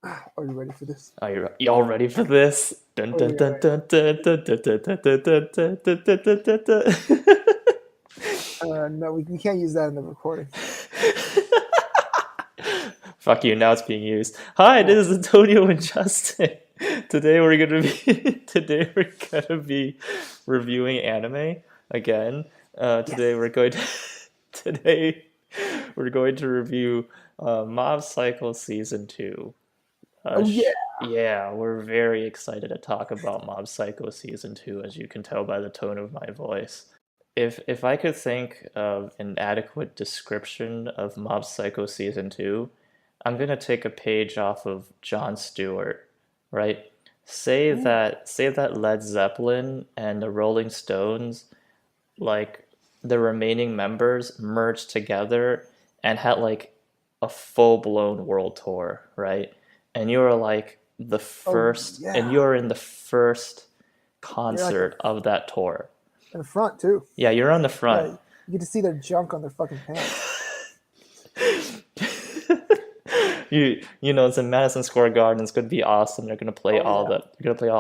Are you ready for this? Are y'all ready for this? Dun, Are dun, you dun, ready? dun, dun, dun, dun, dun, dun, dun, dun, dun, dun, dun, dun, dun, dun. No, we can't use that in the recording. Fuck you, now it's being used. Hi, Well, this is Antonio and Justin. Today we're gonna be reviewing anime again. Today yes. we're going to today we're going to review Mob Psycho season 2. Oh yeah. Yeah, we're very excited to talk about Mob Psycho season 2, as you can tell by the tone of my voice. If I could think of an adequate description of Mob Psycho season 2, I'm gonna take a page off of Jon Stewart, right? Ooh. Say that Led Zeppelin and the Rolling Stones, like the remaining members, merged together and had like a full-blown world tour, right? And you were like Oh yeah. you're in the first You're like concert of that tour. in the front too. Yeah, you're on the Yeah, front. you get to see their junk on their fucking pants. You know it's in Madison Square Garden. It's gonna be awesome. Oh yeah. They're gonna play all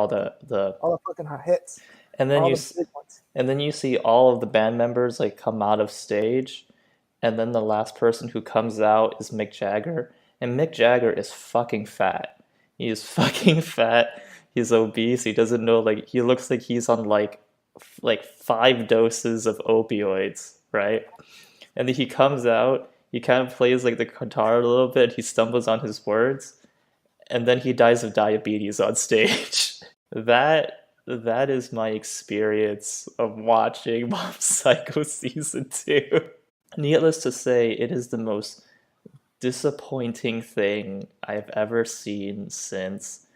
the All the fucking hot hits. and then All you the s- big ones. and then you see all of the band members like come out of stage, and then the last person who comes out is Mick Jagger, and Mick Jagger is fucking fat. He's fucking fat. He's obese. He doesn't know, like, he looks like he's on like 5 doses of opioids, right? And then he comes out, he kind of plays like the guitar a little bit, he stumbles on his words, and then he dies of diabetes on stage. That is my experience of watching Mob Psycho season 2. Needless to say, it is the most disappointing thing I've ever seen since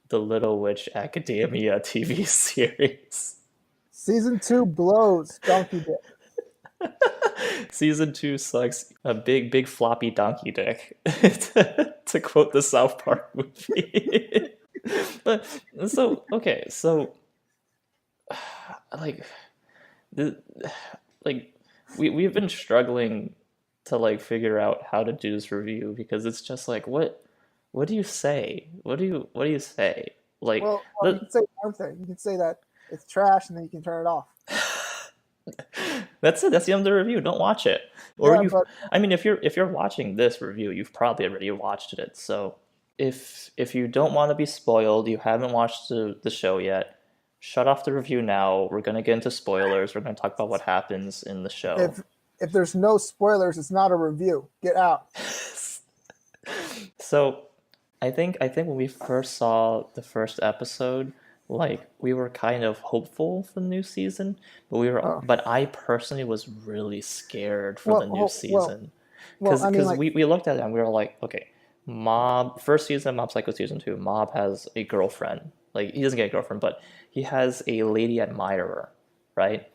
the Little Witch Academia TV series. Season 2 blows donkey dick. Season 2 sucks a big floppy donkey dick, to quote the South Park movie. But so okay, so like the like we've been struggling to like figure out how to do this review, because it's just like, what do you say? What do you say? Like Well, you the can say one thing. You can say that it's trash, and then you can turn it off. That's it. That's the end of the review. Don't watch it. Or Yeah, you, but I mean, if you're watching this review, you've probably already watched it. So if you don't want to be spoiled, you haven't watched the show yet, shut off the review now. We're gonna get into spoilers. We're gonna talk about what happens in the show. if if there's no spoilers, it's not a review. Get out. So I think when we first saw the first episode, like, we were kind of hopeful for the new season, Oh, but I personally was really scared for the well, new well, season. well. I mean, Because like, we looked at it and we were like, okay, Mob first season, Mob Psycho season 2, Mob has a girlfriend. Like, he doesn't get a girlfriend, but he has a lady admirer, right?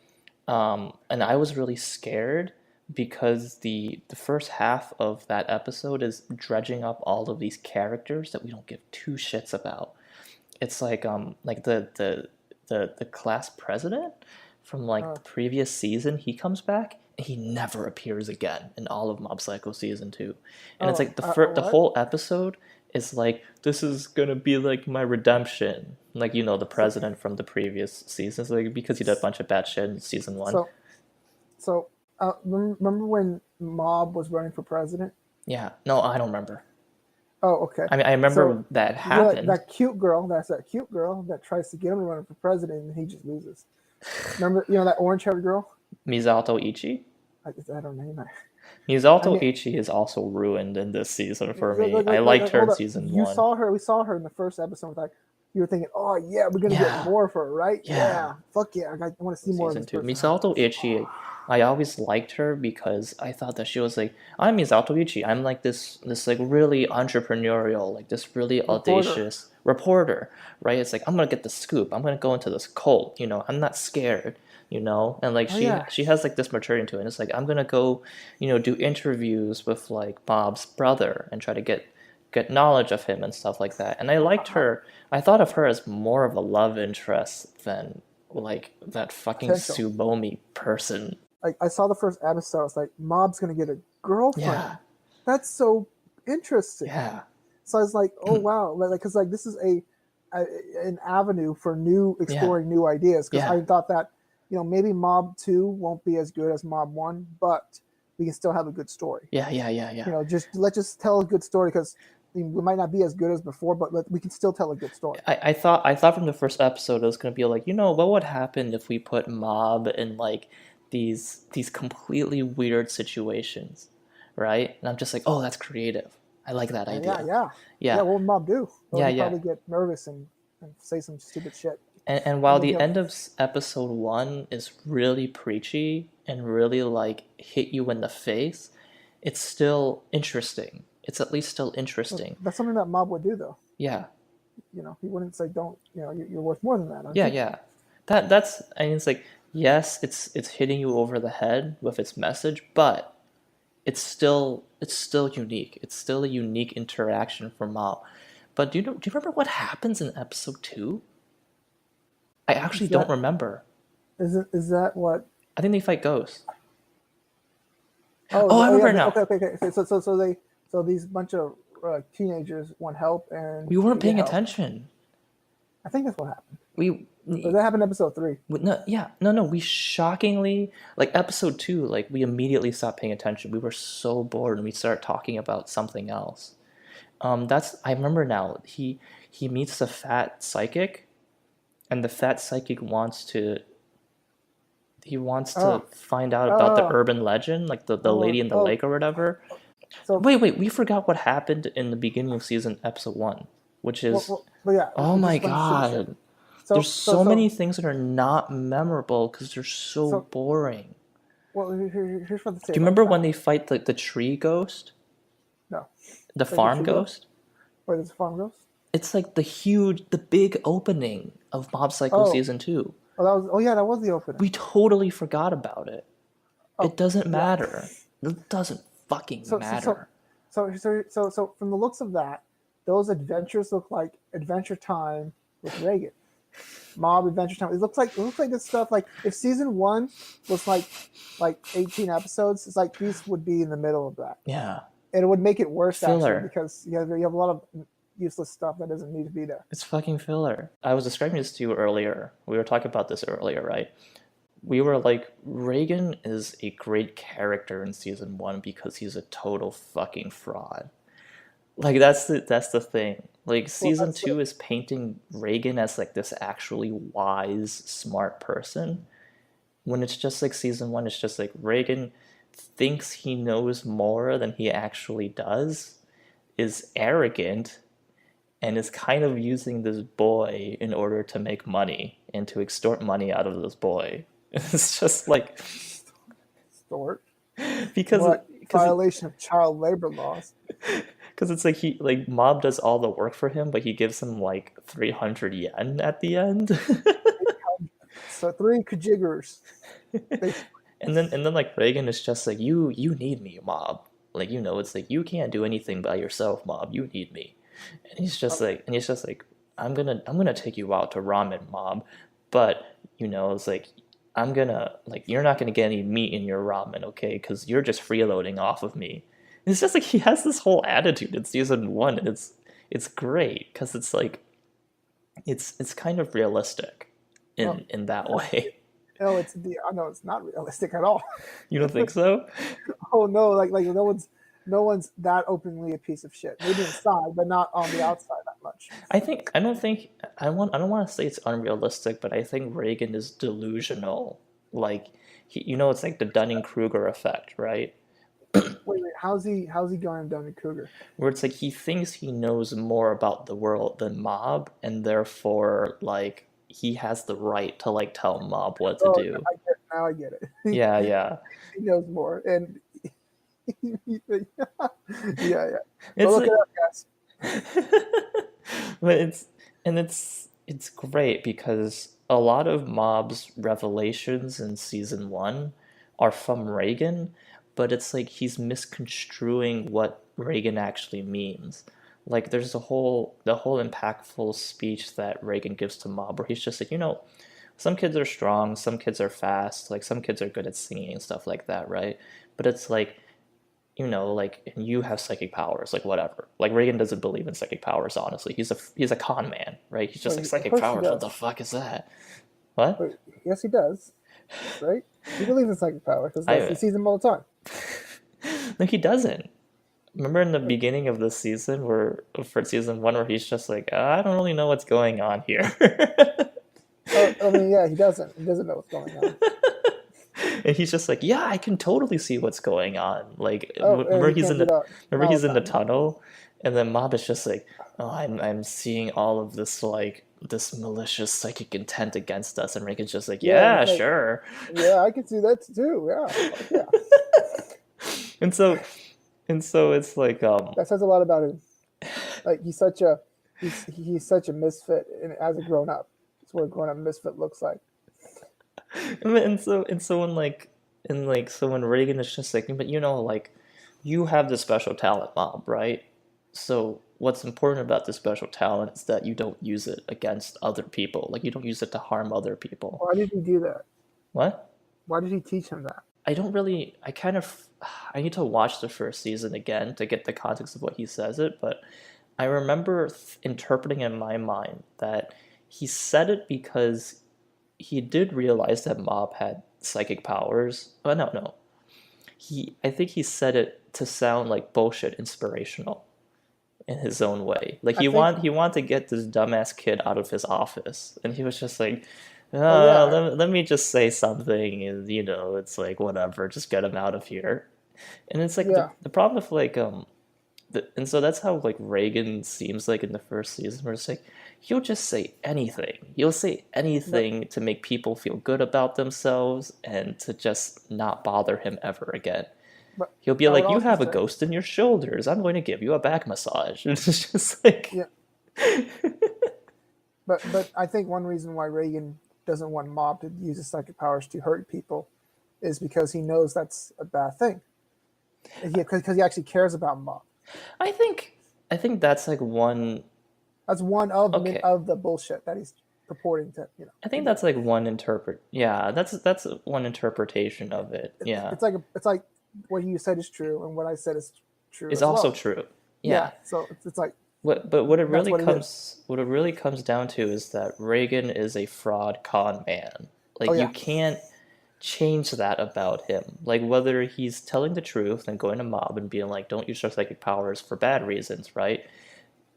And I was really scared because the first half of that episode is dredging up all of these characters that we don't give two shits about. It's like the class president from like uh, the previous season. He comes back and he never appears again in all of Mob Psycho season 2. And it's like the what? whole episode is like, this is gonna be like my redemption, like, the So, president from the previous seasons, like, because he did a bunch of bad shit in season 1. so, remember when Mob was running for president? Yeah, no, I don't remember. Oh, okay. I mean, I So remember that you know that, happened. that cute girl. That's that cute girl that tries to get him to run for president, and he just loses. Remember, that orange-haired girl. Misato Ichi. Is that her name? I Misato mean, Ichi is also ruined in this season for me. I like, liked her hold in up. season You 1. saw her. We saw her in the first episode. Like, you were thinking, oh yeah, we're gonna get Yeah, more of her, right? yeah. Yeah, fuck yeah. I want to see more of Season this 2. person. Misato Ichi, I always liked her because I thought that she was like, I'm Misato Ichi. I'm like this like really entrepreneurial, like this really Reporter. audacious reporter, right? It's like, I'm gonna get the scoop. I'm gonna go into this cult. I'm not scared. And like, Oh she yeah, she has like this maturity to it. And it's like, I'm gonna go, do interviews with like Bob's brother and try to get knowledge of him and stuff like that. And I liked her. I thought of her as more of a love interest than like that fucking potential. Tsubomi person. Like, I saw the first episode. I was like, Mob's gonna get a girlfriend. Yeah, That's so interesting. yeah. So I was like, oh wow, because like this is an avenue for exploring new ideas. Because Yeah. I thought that maybe Mob 2 won't be as good as Mob 1, but we can still have a good story. Yeah. Let's just tell a good story, because we might not be as good as before, but we can still tell a good story. I thought from the first episode it was gonna be like, what would happen if we put Mob in like these completely weird situations, right? And I'm just like, oh, that's creative. I like that idea. Yeah. What would Mob do? Well, Yeah, he'd yeah. probably get nervous and say some stupid shit. And while the end of episode 1 is really preachy and really like hit you in the face, it's still interesting. It's at least still interesting. That's something that Mob would do, though. Yeah. He wouldn't say, "Don't." You're worth more than that. Aren't Yeah, you? yeah. That's I mean, it's like, yes, it's hitting you over the head with its message, but it's still unique. It's still a unique interaction for Mob. But do you remember what happens in episode 2? I actually don't remember. Is that what? I think they fight ghosts. Oh, I remember now. Okay. So these bunch of teenagers want help, and We weren't paying attention. I think that's what happened. That happened in episode 3. No. We shockingly, like episode 2, like we immediately stopped paying attention. We were so bored, and we started talking about something else. I remember now. He meets the fat psychic, and the fat psychic wants to find out about the urban legend, like the lady in the lake or whatever. So wait, we forgot what happened in the beginning of episode 1, which is oh my god. There's so many things that are not memorable because they're so boring. Well, here's what to say. Do you remember when they fight the tree ghost? No. The farm ghost? Wait, there's a farm ghost? It's like the big opening of Mob Psycho season 2. That was the opening. We totally forgot about it. It doesn't matter. It doesn't fucking matter. So from the looks of that, those adventures look like Adventure Time with Reigen. Mob Adventure Time. It looks like this stuff. Like if season 1 was like 18 episodes, it's like these would be in the middle of that. Yeah. And it would make it worse Filler. actually, because you have a lot of useless stuff that doesn't need to be there. It's fucking filler. I was describing this to you earlier. We were talking about this earlier, right? We were like, Reigen is a great character in season 1 because he's a total fucking fraud. Like that's the thing. Like season 2 is painting Reigen as like this actually wise, smart person, when it's just like season 1, it's just like Reigen thinks he knows more than he actually does, is arrogant, and is kind of using this boy in order to make money and to extort money out of this boy. It's just like extort because violation of child labor laws. Because it's like Mob does all the work for him, but he gives him like 300 yen at the end. So 3 kajiggers. and then like Reigen is just like, you need me, Mob. Like, it's like, you can't do anything by yourself, Mob. You need me. And he's just like, I'm gonna take you out to ramen, Mob, but it's like, you're not gonna get any meat in your ramen, okay? Because you're just freeloading off of me. And it's just like he has this whole attitude in season 1, and it's great because it's like it's kind of realistic in that way. No, it's not realistic at all. You don't think so? Oh no, like no one's that openly a piece of shit. Maybe inside, but not on the outside that much. I don't want to say it's unrealistic, but I think Reigen is delusional. Like it's like the Dunning-Kruger effect, right? Wait, how's he going Dunning-Kruger? Where it's like he thinks he knows more about the world than Mob, and therefore like he has the right to like tell Mob what to do. Now I get it. Yeah. He knows more, and yeah. It's look like, it up, guys. but it's great because a lot of Mob's revelations in season 1 are from Reigen, but it's like he's misconstruing what Reigen actually means. Like there's the whole impactful speech that Reigen gives to Mob where he's just like, some kids are strong, some kids are fast, like some kids are good at singing and stuff like that, right? But it's like like, and you have psychic powers, like whatever. Like Reagan doesn't believe in psychic powers, honestly. He's a con man, right? He's just like, Of psychic course he powers, what the does. fuck is that? What? But yes, he does. Right? He believes in psychic power because he I sees them all the time. No, he doesn't. Remember in the beginning of the season where for season one where he's just like, I don't really know what's going on here. I mean, yeah, he doesn't. He doesn't know what's going on. And he's just like, yeah, I can totally see what's going on. Like, Oh, remember he he's can't in do the that remember all he's the in the time. tunnel, and then Mob is just like, oh, I'm seeing all of this, like, this malicious psychic intent against us, and Reagan's just like, Yeah, yeah, it's like, sure. yeah, I can see that too. Yeah, like, yeah. And so it's like, That says a lot about him. Like he's such a misfit, and as a grown up, it's what a grown up misfit looks like. and so when Reagan is just like, but like, you have this special talent, Mob, right? So what's important about this special talent is that you don't use it against other people. Like, you don't use it to harm other people. Why did he do that? What? Why did he teach him that? I need to watch the first season again to get the context of what he says it, but I remember interpreting in my mind that he said it because he did realize that Mob had psychic powers. Oh, no. I think he said it to sound like bullshit inspirational in his own way. Like, I think. he wanted to get this dumbass kid out of his office, and he was just like, Oh yeah, let me just say something, and it's like, whatever, just get him out of here. And it's like yeah, the problem with, like, and so that's how, like, Reagan seems like in the first season, where it's like, he'll just say anything. He'll say but anything to make people feel good about themselves and to just not bother him ever again. but He'll be I would like, you also have a say, ghost in your shoulders. I'm going to give you a back massage. And it's just like, yeah, but I think one reason why Reagan doesn't want Mob to use his psychic powers to hurt people is because he knows that's a bad thing. Because he actually cares about Mob. I think that's like one. That's one Okay, of the bullshit that he's purporting I to think do. that's like one interpret. Yeah, that's one interpretation of it. Yeah, It's like what you said is true, and what I said is true it's as also well. true. Yeah, Yeah, so it's like but that's what it is. what it really comes down to is that Reagan is a fraud con man. Oh Like, you yeah, can't change that about him. Like, whether he's telling the truth and going to Mob and being like, don't use your psychic powers for bad reasons, right?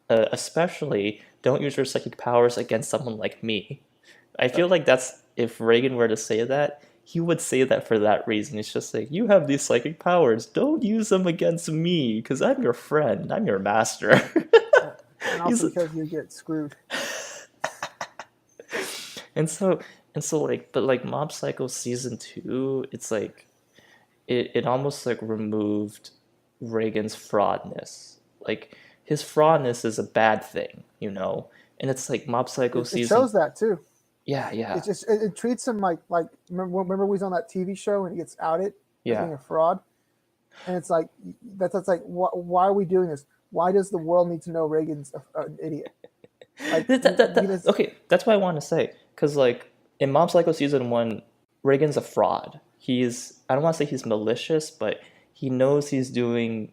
Especially, don't use your psychic powers against someone like me. I feel like that's, if Reagan were to say that, he would say that for that reason. It's just like, you have these psychic powers, don't use them against me, because I'm your friend, I'm your master. yeah. And He's also because you get screwed. and so like, but like Mob Psycho season 2, it's like, it almost like removed Reagan's fraudness. Like, his fraudness is a bad thing, and it's like Mob Psycho It season. shows that too. Yeah. It treats him like remember we was on that TV show and he gets outed as Yeah. being a fraud, and it's like that's like why are we doing this? Why does the world need to know Reagan's an idiot? Like Okay, that's what I want to say. Because, like, in Mob Psycho season 1, Reagan's a fraud. I don't want to say he's malicious, but he knows he's doing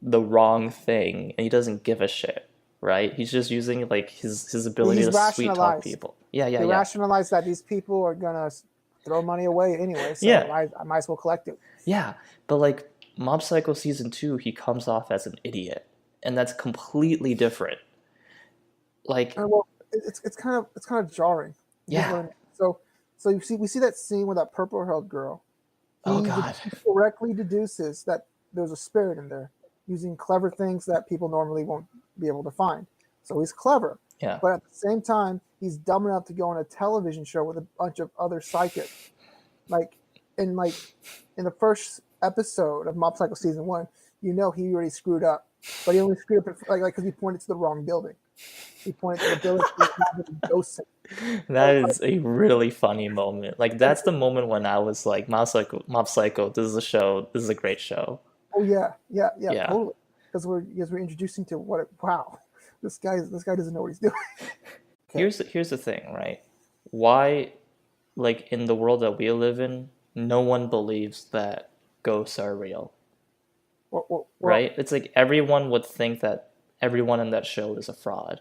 the wrong thing and he doesn't give a shit, right? He's just using, like, his ability he's to sweet talk rationalized. people. Yeah. He rationalized that these people are gonna throw money away anyway, so Yeah. I might as well collect it. Yeah. But, like, Mob Psycho season 2, he comes off as an idiot. And that's completely different. Like, And well, it's kind of jarring. yeah. So we see that scene with that purple haired girl. Oh, He God. correctly deduces that there's a spirit in there, using clever things that people normally won't be able to find. So he's clever, Yeah. but at the same time, he's dumb enough to go on a television show with a bunch of other psychics. Like in the first episode of Mob Psycho season 1, he already screwed up, but he only screwed up like because he pointed to the wrong building. He pointed to the building with the ghost. That is a really funny moment. Like, that's the moment when I was like, Mob Psycho, this is a show. This is a great show. Oh yeah, Yeah. totally. Because we're introducing to wow, this guy doesn't know what he's doing. Okay. Here's the thing, right? Why, like, in the world that we live in, no one believes that ghosts are real. Well, right? It's like everyone would think that everyone in that show is a fraud.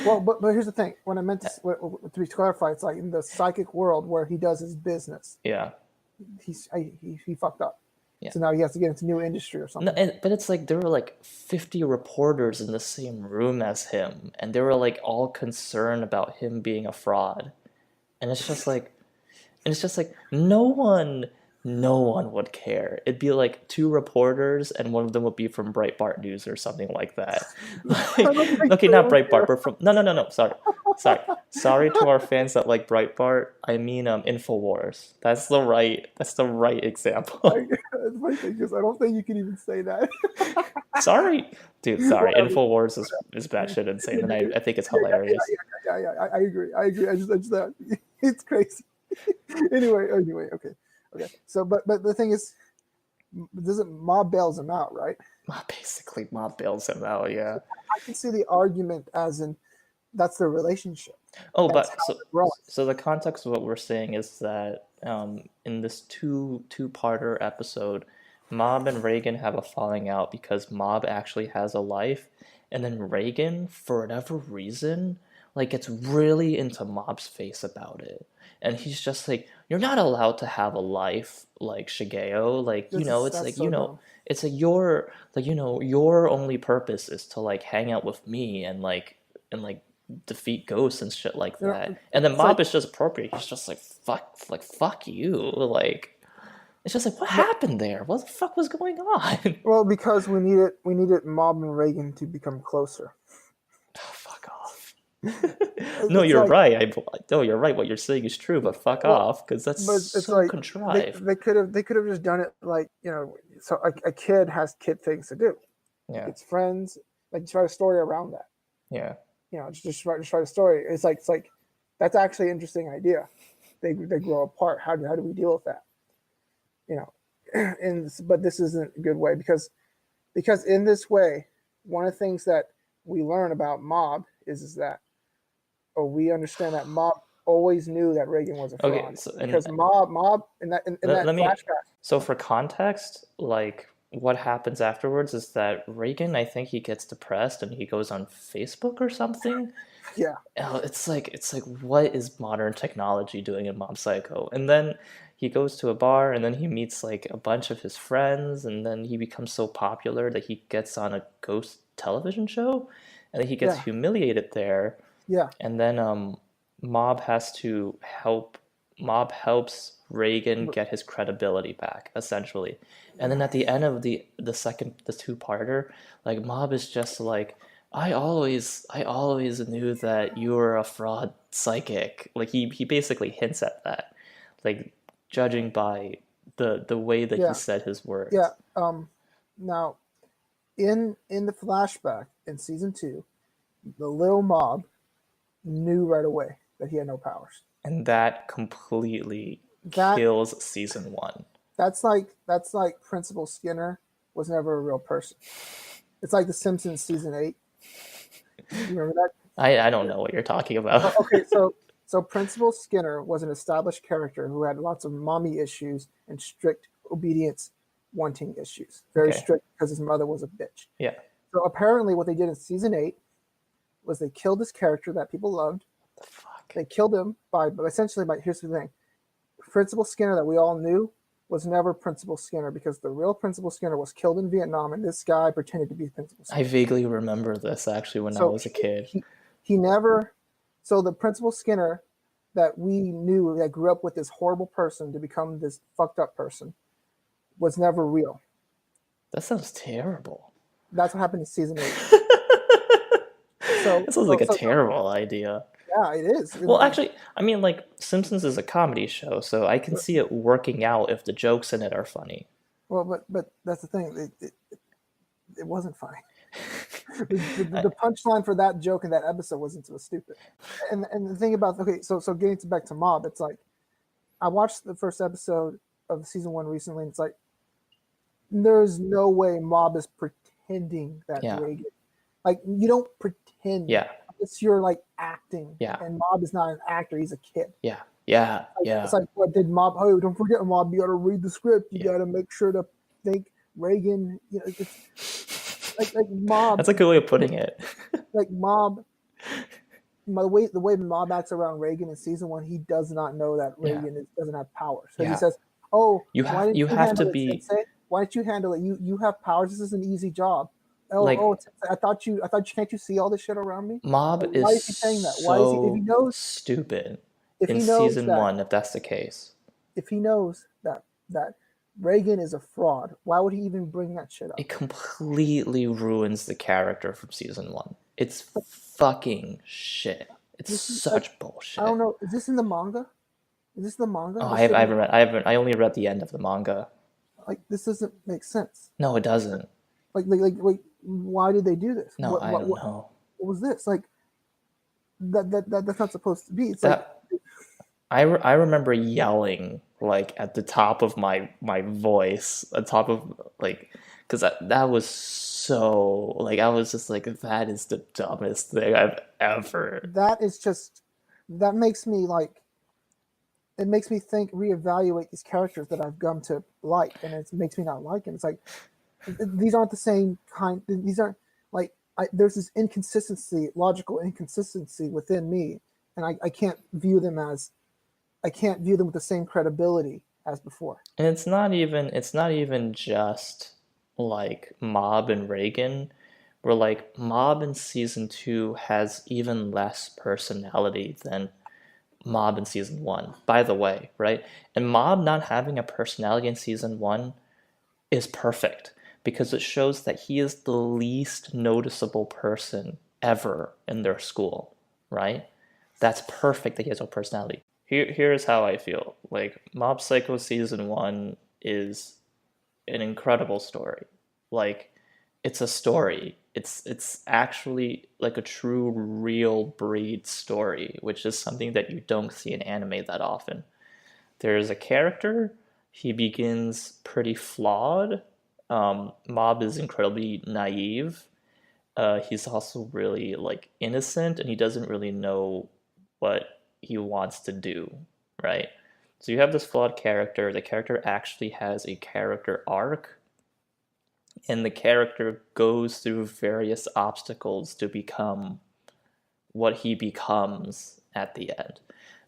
but here's the thing. When I meant to be clarified, it's like in the psychic world where he does his business. Yeah. He fucked up. Yeah. So now he has to get into new industry or something. No, but it's like there were like 50 reporters in the same room as him, and they were like all concerned about him being a fraud. And it's just like, no one would care. It'd be like 2 reporters, and one of them would be from Breitbart News or something like that. Like, okay, not Breitbart, but from no. Sorry to our fans that like Breitbart. I mean, Infowars. That's the right example. It's funny thing because I don't think you can even say that. Sorry, dude. Sorry, Whatever. Infowars is batshit insane, and I think it's hilarious. Yeah. I agree. I just it's crazy. anyway, okay. So, but the thing is, doesn't Mob bails him out, right? Basically, Mob bails him out. Yeah. I can see the argument as in that's their relationship. Oh, That's but how it grows. so the context of what we're saying is that in this two-parter episode, Mob and Reigen have a falling out because Mob actually has a life, and then Reigen, for whatever reason, like gets really into Mob's face about it. And he's just like, you're not allowed to have a life like Shigeo. Like, you know, it's That's like, so you know, dumb. it's like your only purpose is to like hang out with me and like defeat ghosts and shit like You know, that. And then it's Mob like- is just appropriate. He's just like fuck you. Like it's just like what happened there? What the fuck was going on? Well, because we needed Mob and Reagan to become closer. Fuck off. No, It's you're like- right. No, you're right. What you're saying is true, but fuck off, because that's But it's so like contrived. they could have just done it like, you know, so a kid has kid things to do. Yeah, It's friends, like just write a story around that. yeah. You know, just write a story. It's like that's actually an interesting idea. They grow apart. How do we deal with that? You know, but this isn't a good way because in this way, one of the things that we learn about Mob is that we understand that Mob always knew that Reagan was a fraud. Okay, so because Mob in that flashback. So for context, like what happens afterwards is that Reagan, I think he gets depressed and he goes on Facebook or something. Yeah. It's like what is modern technology doing in Mob Psycho? And then he goes to a bar and then he meets like a bunch of his friends and then he becomes so popular that he gets on a ghost television show and then he gets humiliated there. Yeah. And then Mob helps Reagan get his credibility back, essentially. And then at the end of the two-parter, like Mob is just like, I always knew that you were a fraud psychic. Like he basically hints at that, like judging by the way that he said his words. Yeah. Now, in the flashback in season 2, the little Mob knew right away that he had no powers, and that completely kills season 1. That's like Principal Skinner was never a real person. It's like The Simpsons season 8. You remember that? I don't know what you're talking about. Okay, so Principal Skinner was an established character who had lots of mommy issues and strict obedience wanting issues. Very strict because his mother was a bitch. Yeah. So apparently what they did in season 8 was they killed this character that people loved. What the fuck? They killed him by here's the thing. Principal Skinner that we all knew was never Principal Skinner because the real Principal Skinner was killed in Vietnam and this guy pretended to be Principal Skinner. I vaguely remember this actually when I was a kid. He never, so the Principal Skinner that we knew that grew up with this horrible person to become this fucked up person was never real. That sounds terrible. That's what happened in season 8. That sounds like a terrible idea. Yeah, it is. Well, actually, I mean, like, Simpsons is a comedy show, so I can see it working out if the jokes in it are funny. Well, but that's the thing. It wasn't funny. the punchline for that joke in that episode wasn't so stupid. And the thing about, so getting back to Mob, it's like, I watched the first episode of season 1 recently, and it's like, there's no way Mob is pretending that Reagan. Like, you don't pretend. Yeah. It's you're like acting. Yeah. And Mob is not an actor, he's a kid. Yeah. It's like, what did Mob, oh, don't forget Mob, you gotta read the script. You gotta make sure to think Reigen, it's like Mob, That's a good way of putting it. like Mob. The way Mob acts around Reigen in season one, he does not know that Yeah, Doesn't have powers. So he yeah. says, "Oh, why didn't You you have to handle it, be Sensei? Why didn't you handle it? You have powers. This is an easy job." Oh, like Sensei, I thought can't you see all this shit around me? Mob Like, is why is he saying that? Why is he so stupid if in he knows season that one if that's the case. if he knows that Reigen is a fraud, why would he even bring that shit up? It completely ruins the character from season one. It's fucking shit. It's This is like such I don't bullshit. know. Is this in the manga? Is this the Oh, manga? This shit, I only read the end of the manga. like this doesn't make sense. No, it doesn't. Like, why did they do this? No, I don't know. What was this? Like that's not supposed to be. It's like That I remember yelling like at the top of my voice, on top of like, because that was so like I was just like that is the dumbest thing I've ever. that is just that makes me like it makes me think reevaluate these characters that I've come to like, and it makes me not like them. It's like these aren't the same kind. These aren't like there's this inconsistency, logical inconsistency within me, and I can't view them as I can't view them with the same credibility as before. And it's not even just like Mob and Reagan. Where like Mob in season two has even less personality than Mob in season one, by the way, right? And Mob not having a personality in season one is perfect because it shows that he is the least noticeable person ever in their school, right? That's perfect that he has no personality. Here's how I feel. Like Mob Psycho season one is an incredible story. Like it's a story. It's actually like a true real breed story, which is something that you don't see in anime that often. There's a character, he begins pretty flawed. Mob is incredibly naive. He's also really like innocent and he doesn't really know what he wants to do, right? So you have this flawed character. The character actually has a character arc, and the character goes through various obstacles to become what he becomes at the end.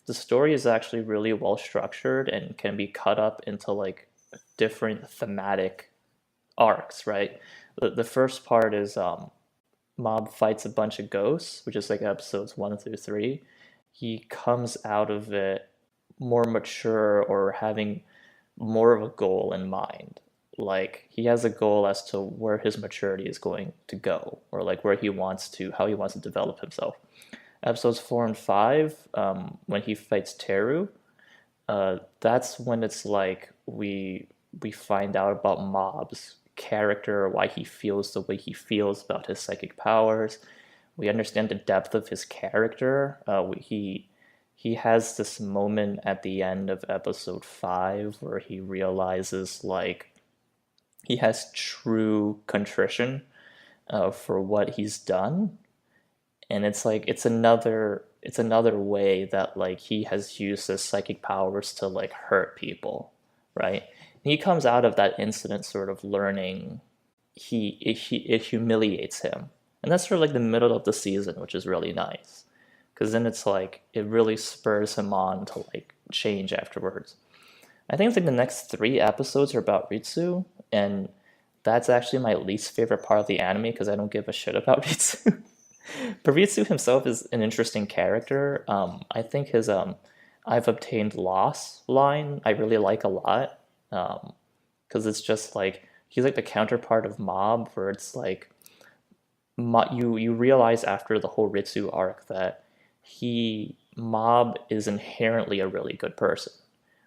The story is actually really well structured and can be cut up into like different thematic arcs, right? The first part is Mob fights a bunch of ghosts, which is like episodes 1 through 3. He comes out of it more mature or having more of a goal in mind. Like he has a goal as to where his maturity is going to go, or like where he wants to, how he wants to develop himself. Episodes 4 and 5, when he fights Teru, that's when it's like we find out about Mob's character, why he feels the way he feels about his psychic powers. We understand the depth of his character. He has this moment at the end of episode 5 where he realizes like he has true contrition for what he's done, and it's like it's another way that like he has used his psychic powers to like hurt people, right? And he comes out of that incident sort of learning it humiliates him, and that's sort of like the middle of the season, which is really nice because then it's like it really spurs him on to like change afterwards. I think it's like the next 3 episodes are about Ritsu, and that's actually my least favorite part of the anime because I don't give a shit about Ritsu. But Ritsu himself is an interesting character. I think his "I've obtained loss" line I really like a lot because it's just like he's like the counterpart of Mob, where it's like you realize after the whole Ritsu arc that Mob is inherently a really good person.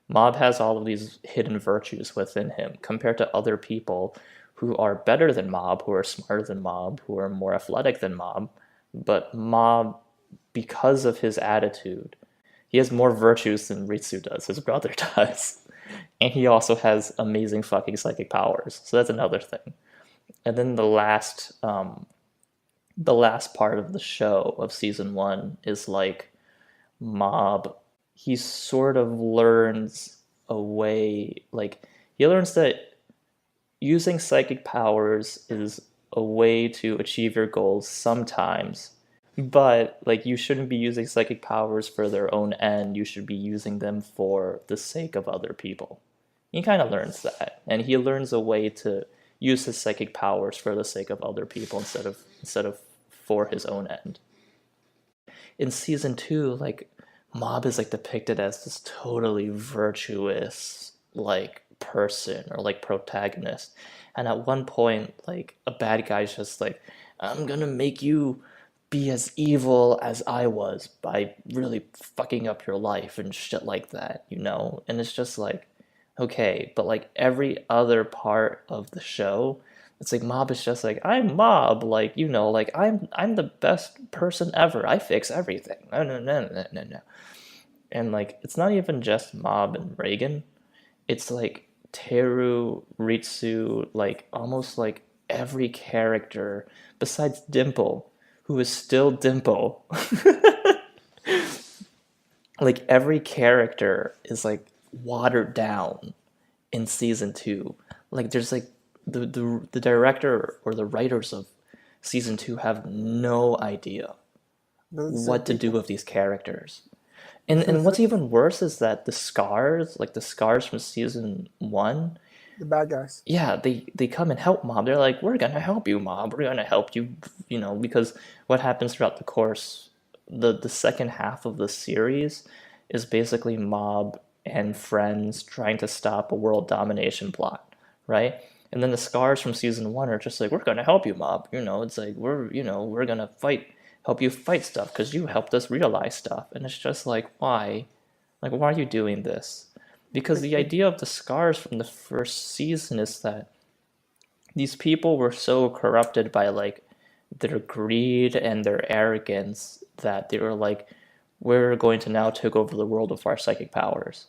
Mob has all of these hidden virtues within him compared to other people who are better than Mob, who are smarter than Mob, who are more athletic than Mob. But Mob, because of his attitude, he has more virtues than Ritsu does, his brother does. And he also has amazing fucking psychic powers. So that's another thing. And then the last part of the show of season 1 is like Mob, he sort of learns a way, like he learns that using psychic powers is a way to achieve your goals sometimes, but like you shouldn't be using psychic powers for their own end. You should be using them for the sake of other people. He kind of learns that, and he learns a way to use his psychic powers for the sake of other people instead of for his own end. In season 2, like Mob is like depicted as this totally virtuous like person or like protagonist, and at one point like a bad guy's just like, I'm gonna make you be as evil as I was by really fucking up your life and shit like that, you know? And it's just like, okay, but like every other part of the show, it's like Mob is just like, I'm Mob, like, you know, like I'm the best person ever. I fix everything. No, no, no, no, no, no. And like it's not even just Mob and Reigen. It's like Teru, Ritsu, like almost like every character besides Dimple, who is still Dimple. Like every character is like watered down in season 2. Like there's like the director or the writers of season 2 have no idea what to do with these characters. And what's even worse is that the scars from season 1, The bad guys. yeah, they come and help Mob. They're like, we're gonna help you, Mob. We're gonna help you, you know, because what happens throughout the course, the second half of the series is basically Mob and friends trying to stop a world domination plot, right? And then the scars from season 1 are just like, we're gonna help you, Mob. You know, it's like we're gonna help you fight stuff because you helped us realize stuff. And it's just like, why? Like, why are you doing this? Because the idea of the scars from the first season is that these people were so corrupted by like their greed and their arrogance that they were like, we're going to now take over the world with our psychic powers.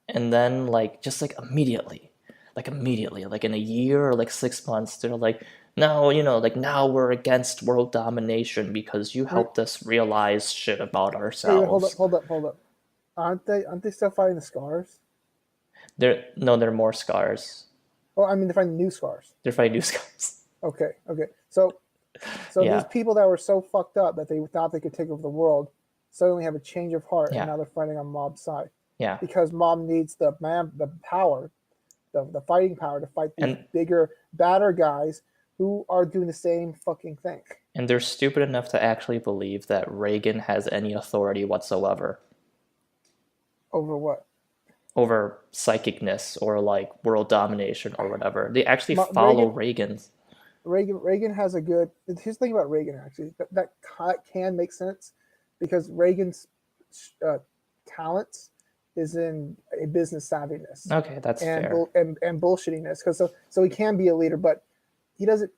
And then like just like immediately, like in a year or like 6 months, they're like, no, you know, like now we're against world domination because you helped us realize shit about Hey, ourselves. hold up. Aren't they still fighting the scars? They're more scars. Oh, I mean, they're fighting new scars. They're fighting new scars. Okay. So Yeah. these people that were so fucked up that they thought they could take over the world suddenly have a change of heart, Yeah. and now they're fighting on Mob's side Yeah. because Mob needs the power, the fighting power to fight these bigger, badder guys who are doing the same fucking thing. And they're stupid enough to actually believe that Reigen has any authority whatsoever Over what? over psychicness or like world domination or whatever. They actually follow Reigen's. Reigen has a good. Here's the thing about Reigen, actually. That can make sense because Reigen's talents is in a business savviness. Okay, that's fair. And bullshittiness. Because so he can be a leader, but he doesn't.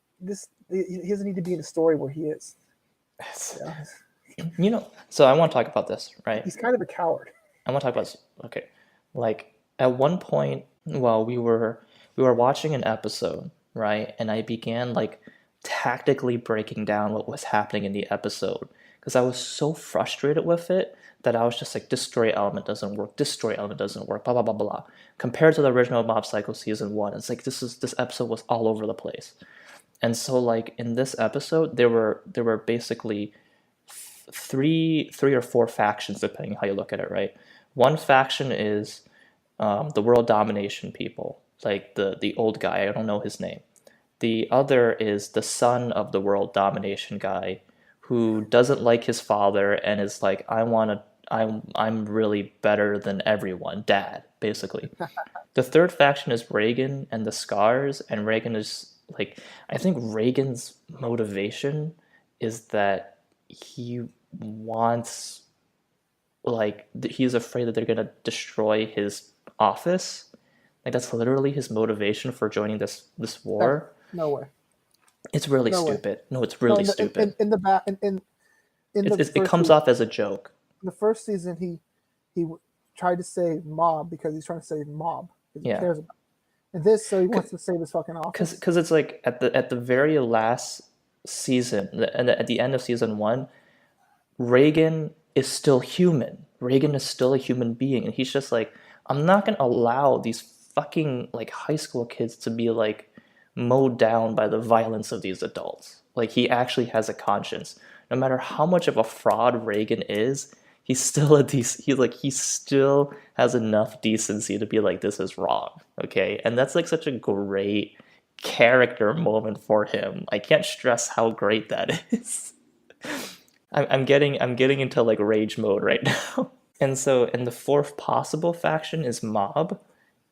He doesn't need to be in a story where he is. Yeah. You know, so I want to talk about this, right? He's kind of a coward. I want to talk about this. Okay, like at one point while we were watching an episode, right, and I began like tactically breaking down what was happening in the episode because I was so frustrated with it that I was just like, destroy element doesn't work, blah blah blah blah. Compared to the original Mob Psycho season 1, it's like this episode was all over the place. And so like in this episode, there were basically three or four factions depending how you look at it, right? One faction is the world domination people, like the old guy, I don't know his name. The other is the son of the world domination guy who doesn't like his father and is like, I'm really better than everyone, dad, basically. The third faction is Reigen and the Scars, and Reigen is like, I think Reigen's motivation is that he wants, like, he's afraid that they're gonna destroy his office. Like that's literally his motivation for joining this war. No way. It's really stupid. No, it's really stupid. It comes off as a joke. In the first season, he tried to save Mob because he's trying to save Mob because he cares about. And this, so he wants to save his fucking office. Because it's like at the very last season, and at the end of season 1, Reigen is still human. Reigen is still a human being, and he's just like, I'm not gonna allow these fucking like high school kids to be like mowed down by the violence of these adults. Like he actually has a conscience. No matter how much of a fraud Reigen is, he's still he still has enough decency to be like, this is wrong. Okay. And that's like such a great character moment for him. I can't stress how great that is. I'm getting into like rage mode right now. And the fourth possible faction is Mob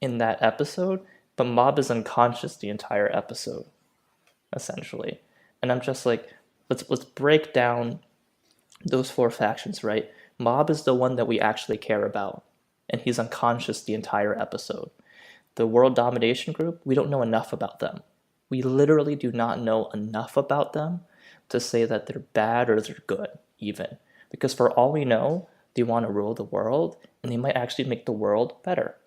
in that episode, but Mob is unconscious the entire episode, essentially. And I'm just like, let's break down those four factions, right? Mob is the one that we actually care about, and he's unconscious the entire episode. The World Domination Group, we don't know enough about them. We literally do not know enough about them to say that they're bad or they're good, even. Because for all we know, they want to rule the world, and they might actually make the world better.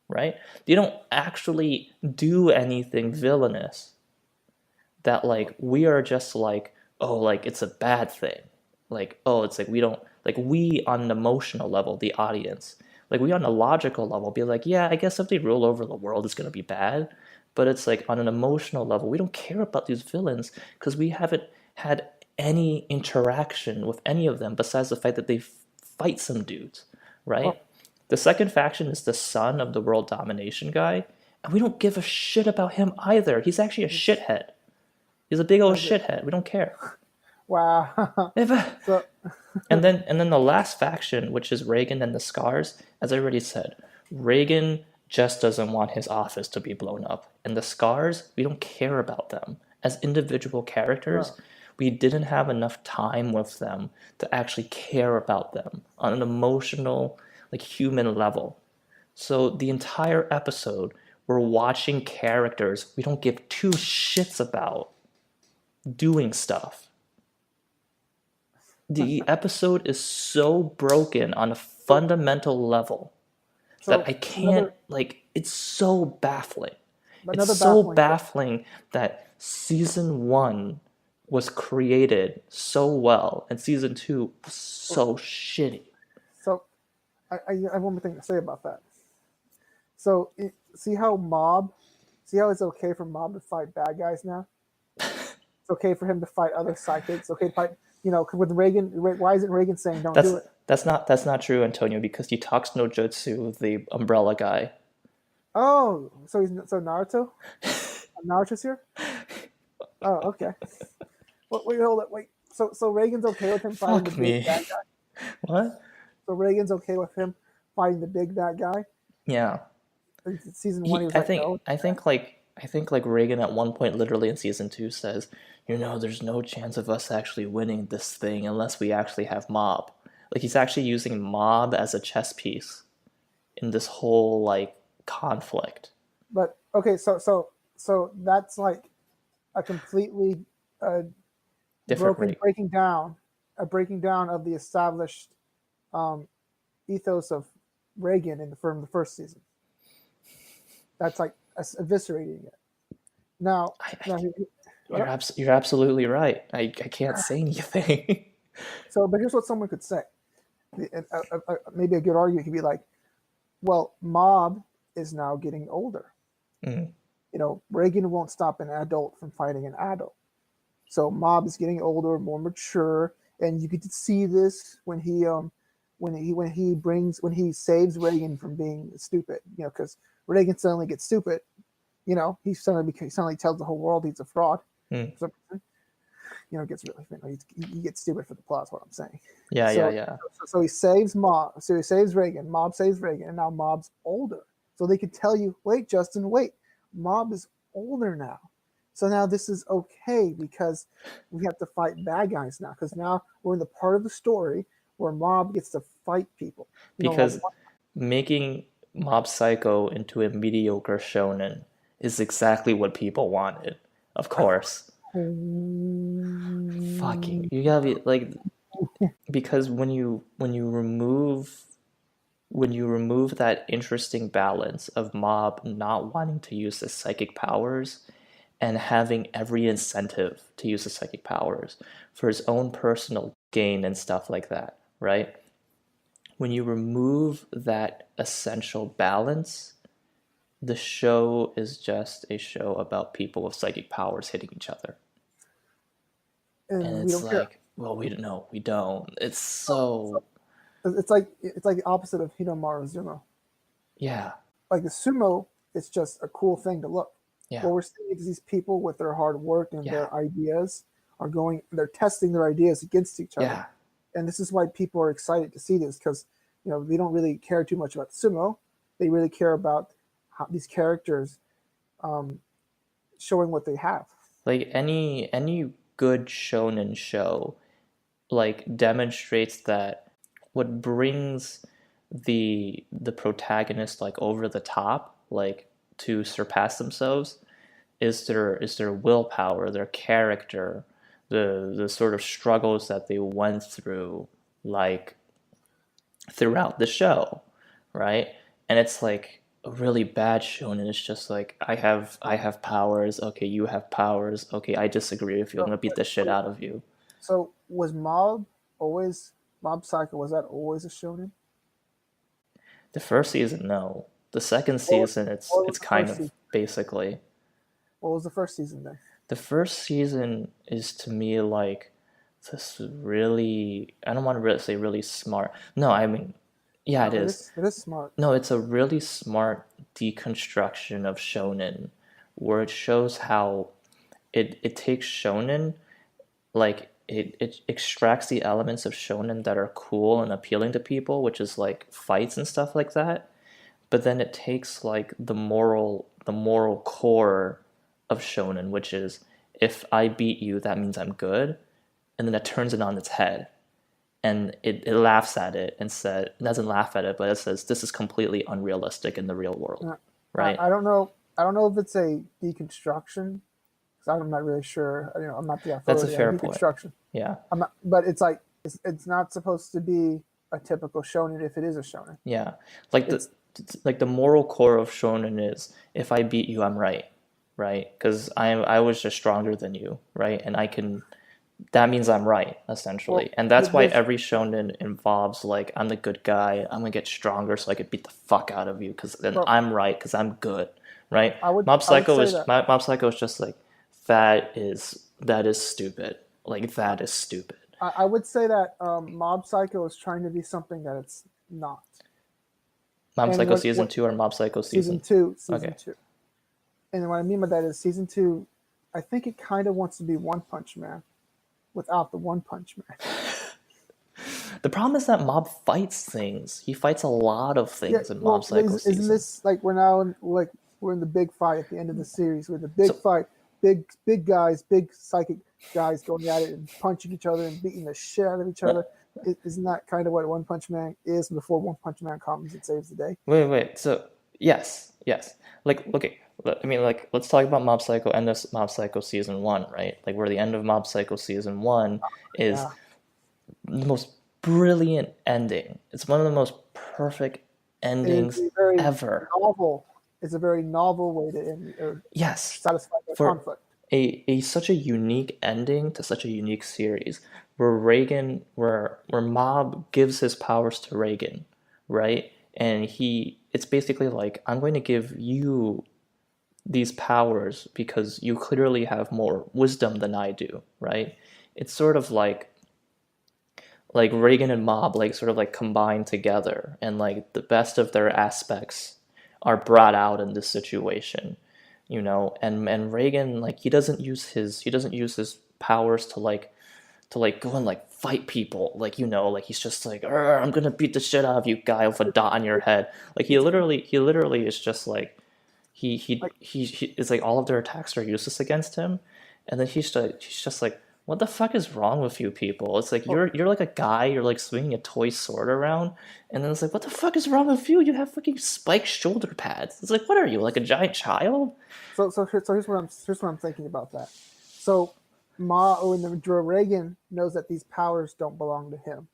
Right? They don't actually do anything villainous that like we are just like, oh, like it's a bad thing. Like, oh, it's like we don't, like we on an emotional level, the audience, like we on a logical level be like, yeah, I guess if they rule over the world, it's going to be bad. But it's like on an emotional level, we don't care about these villains because we haven't had any interaction with any of them besides the fact that they fight some dudes, right? Well, The second faction is the son of the world domination guy, and we don't give a shit about him either. He's actually a shithead. He's a big old shithead. We don't care. wow. So And then the last faction, which is Reigen and the Scars, as I already said, Reigen just doesn't want his office to be blown up. And the Scars, we don't care about them. As individual characters, we didn't have enough time with them to actually care about them on an emotional, like human level. So the entire episode, we're watching characters we don't give two shits about doing stuff. The episode is so broken on a fundamental level that I can't, like, it's so baffling. It's so baffling that season 1 was created so well and season 2 was so shitty. So I have one more thing to say about that. So see how it's okay for Mob to fight bad guys now? It's okay for him to fight other sidekicks. It's okay to fight, with Reigen. Why isn't Reigen saying don't do it? That's not true, Antonio, because he talks no jutsu, the umbrella guy. Oh, so Naruto? Naruto's here? Oh, okay. Wait, hold it. Wait. So Reigen's okay with him fighting the big bad guy? What? So Reigen's okay with him fighting the big bad guy? Yeah. In season 1, he was no. I think Reigen at one point, literally in season 2, says, there's no chance of us actually winning this thing unless we actually have Mob. Like he's actually using Mob as a chess piece in this whole like conflict. But okay, so that's like a completely breaking down of the established ethos of Reigen from the first season. That's like eviscerating it. Now, you're absolutely right. I can't say anything. So, but here's what someone could say. Maybe a good argument could be like, well, Mob is now getting older. Mm-hmm. Reigen won't stop an adult from fighting an adult. So Mob is getting older, more mature, and you get to see this when he saves Reigen from being stupid. Because Reigen suddenly gets stupid. He suddenly tells the whole world he's a fraud. Gets really he gets stupid for the plot. Is what I'm saying. Yeah. So he saves Mob. So he saves Reigen. Mob saves Reigen, and now Mob's older. So they could tell you, wait, Justin, wait. Mob is older now. So now this is okay because we have to fight bad guys now. Because now we're in the part of the story where Mob gets to fight people. Because making Mob Psycho into a mediocre shonen is exactly what people wanted. Of course. Fucking, you gotta be like, because when you remove that interesting balance of Mob not wanting to use his psychic powers and having every incentive to use his psychic powers for his own personal gain and stuff like that, right? When you remove that essential balance, the show is just a show about people with psychic powers hitting each other. And and we it's don't care. like, well, we don't know. We don't. It's So, so, it's like the opposite of Hinomaru Zumo. yeah, Like the sumo, it's just a cool thing to look. yeah, What we're seeing is these people with their hard work and yeah, their ideas they're testing their ideas against each other. yeah. And this is why people are excited to see this because, they don't really care too much about sumo. They really care about how these characters um, showing what they have. Like any good shonen show like demonstrates that what brings the protagonist like over the top, like to surpass themselves, is their willpower, their character, the sort of struggles that they went through, like throughout the show, right? And it's like a really bad shonen. It's just like I have powers. Okay, you have powers. Okay, I disagree with you. I'm So, gonna beat the shit out of you. so was Mob Psycho? Was that always a shonen? The first season, no. The second Or, season, it's or was it's the kind first of season? basically. What was the first season then? The first season is to me like this really. I don't want to really say really smart. No, I mean, yeah, it No, is. it is smart. No, it's a really smart deconstruction of shonen, where it shows how it takes shonen, like it extracts the elements of shonen that are cool and appealing to people, which is like fights and stuff like that. But then it takes like the moral core of shonen, which is if I beat you, that means I'm good, and then it turns it on its head, and it laughs at it and said it doesn't laugh at it, but it says this is completely unrealistic in the real world, Uh, right? I don't know. I don't know if it's a deconstruction because I'm not really sure. I'm not the That's a authority on fair point. deconstruction. Yeah, I'm not, but it's like it's not supposed to be a typical shonen if it is a shonen. yeah. Like the It's like the moral core of shonen is if I beat you, I'm right, right? Because I was just stronger than you, right? And I can that means I'm right, essentially. well, And that's why there's every shonen involves like I'm the good guy, I'm gonna get stronger so I could beat the fuck out of you because then well, I'm right because I'm good, right? I would say that Mob Psycho is just like that is stupid. Like that is stupid. I would say that Mob Psycho is trying to be something that it's not. Mob And Psycho season what 2 or Mob Psycho season? season Okay. two, and what I mean by that is season two. I think it kind of wants to be One Punch Man without the One Punch Man. The problem is that Mob fights things. He fights a lot of Yeah, things in Mob well, Psycho isn't season. this like we're in the big fight at the end of the series? We're the big So fight, big guys, big psychic guys going at it and punching each other and beating the shit out of each uh, other. Isn't that kind of what One Punch Man is before One Punch Man comes and saves the day? wait. So yes, yes. Like okay. I mean, like let's talk about Mob Psycho and this Mob Psycho season 1, right? Like where the end of Mob Psycho season 1 is Yeah, the most brilliant ending. It's one of the most perfect and endings it's a very ever. novel. It's a very novel way to end or Yes, satisfy the for conflict. a such a unique ending to such a unique series where Reagan where Mob gives his powers to Reagan, right? And it's basically like I'm going to give you these powers because you clearly have more wisdom than I do, right? It's sort of like Reagan and Mob like sort of like combine together and like the best of their aspects are brought out in this situation, and Reagan like he doesn't use his powers to go and like fight people like he's just like I'm gonna beat the shit out of you guy with a dot on your head like he It's literally he literally is just like like he it's like all of their attacks are useless against him, and then he's just like, what the fuck is wrong with you people? It's like well, you're like a guy, you're like swinging a toy sword around, and then it's like, what the fuck is wrong with you? You have fucking spiked shoulder pads. It's like, what are you, like a giant child? here's what I'm thinking about that. So when the Reagan knows that these powers don't belong to him,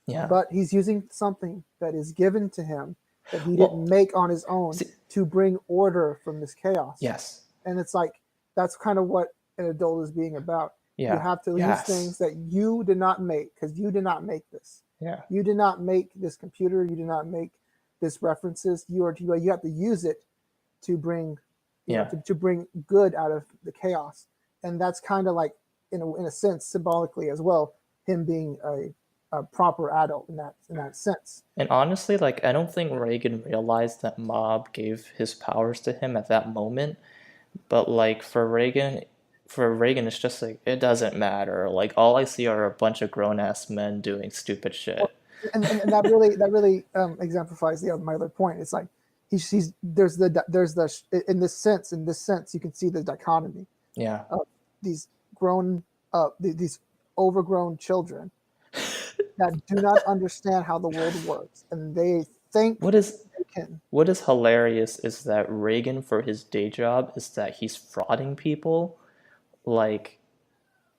Yeah. but he's using something that is given to him that he Well, didn't make on his own see, to bring order from this chaos. yes. And it's like that's kind of what an adult is being about. You Yeah. have to use Yes. things that you did not make because you did not make this. Yeah. You did not make this computer. You did not make this references. You have to use it to bring, Yeah. to bring good out of the chaos, and that's kind of like in a sense symbolically as well, him being a proper adult in that sense. And honestly, like I don't think Reagan realized that Mob gave his powers to him at that moment. But like for Reagan, it's just like it doesn't matter. Like all I see are a bunch of grown ass men doing stupid Well, shit. and that really exemplifies my other point. It's like he's there's the in this sense you can see the dichotomy Yeah. of these grown these overgrown children that do not understand how the world works, and they think What is they can. what is hilarious is that Reagan for his day job is that he's frauding people. Like,